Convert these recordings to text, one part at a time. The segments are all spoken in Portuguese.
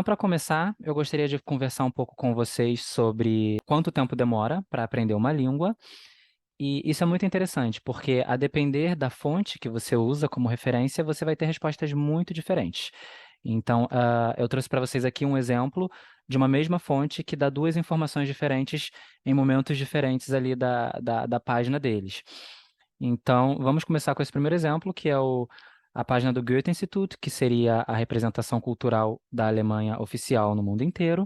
Então, para começar, eu gostaria de conversar um pouco com vocês sobre quanto tempo demora para aprender uma língua. E isso é muito interessante, porque a depender da fonte que você usa como referência, você vai ter respostas muito diferentes. Então, eu trouxe para vocês aqui um exemplo de uma mesma fonte que dá duas informações diferentes em momentos diferentes ali da página deles. Então, vamos começar com esse primeiro exemplo, que é a página do Goethe-Institut, que seria a representação cultural da Alemanha oficial no mundo inteiro.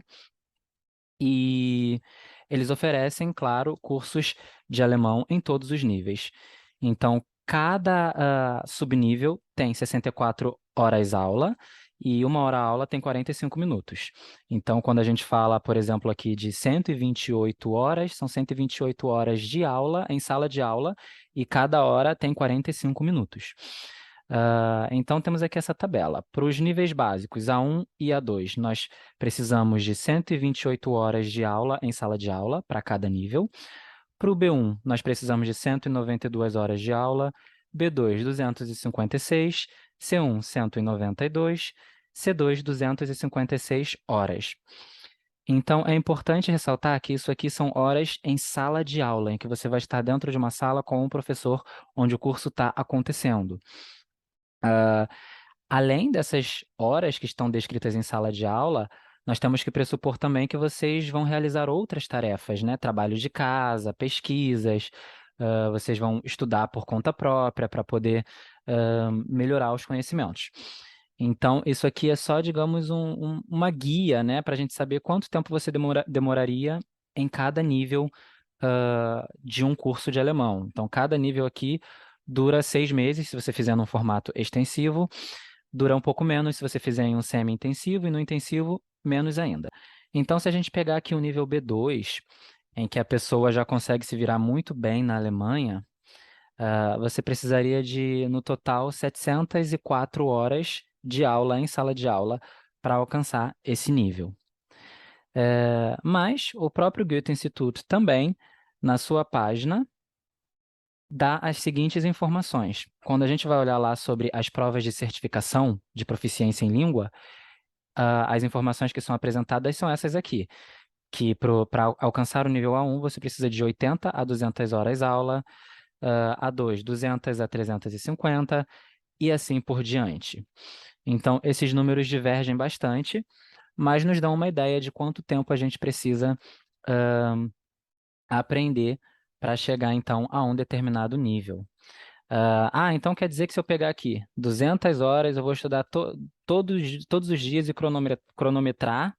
E eles oferecem, claro, cursos de alemão em todos os níveis. Então, cada subnível tem 64 horas aula e uma hora aula tem 45 minutos. Então, quando a gente fala, por exemplo, aqui de 128 horas, são 128 horas de aula em sala de aula e cada hora tem 45 minutos. Então, temos aqui essa tabela. Para os níveis básicos, A1 e A2, nós precisamos de 128 horas de aula em sala de aula para cada nível. Para o B1, nós precisamos de 192 horas de aula, B2, 256, C1, 192, C2, 256 horas. Então, é importante ressaltar que isso aqui são horas em sala de aula, em que você vai estar dentro de uma sala com um professor onde o curso está acontecendo. Além dessas horas que estão descritas em sala de aula, nós temos que pressupor também que vocês vão realizar outras tarefas, né? Trabalhos de casa, pesquisas, vocês vão estudar por conta própria para poder melhorar os conhecimentos. Então, isso aqui é só, digamos, uma guia, né, para a gente saber quanto tempo você demoraria em cada nível de um curso de alemão. Então, cada nível aqui dura 6 meses, se você fizer num formato extensivo, dura um pouco menos se você fizer em um semi-intensivo, e no intensivo, menos ainda. Então, se a gente pegar aqui o nível B2, em que a pessoa já consegue se virar muito bem na Alemanha, você precisaria de, no total, 704 horas de aula em sala de aula para alcançar esse nível. Mas o próprio Goethe-Institut também, na sua página, dá as seguintes informações. Quando a gente vai olhar lá sobre as provas de certificação de proficiência em língua, as informações que são apresentadas são essas aqui, que para alcançar o nível A1 você precisa de 80 a 200 horas aula, A2 200 a 350 e assim por diante. Então, esses números divergem bastante, mas nos dão uma ideia de quanto tempo a gente precisa aprender para chegar, então, a um determinado nível. Então quer dizer que se eu pegar aqui 200 horas, eu vou estudar todos os dias e cronometrar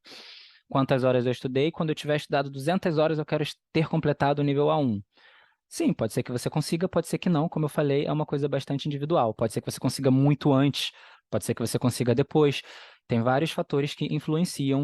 quantas horas eu estudei. Quando eu tiver estudado 200 horas, eu quero ter completado o nível A1. Sim, pode ser que você consiga, pode ser que não. Como eu falei, é uma coisa bastante individual. Pode ser que você consiga muito antes, pode ser que você consiga depois. Tem vários fatores que influenciam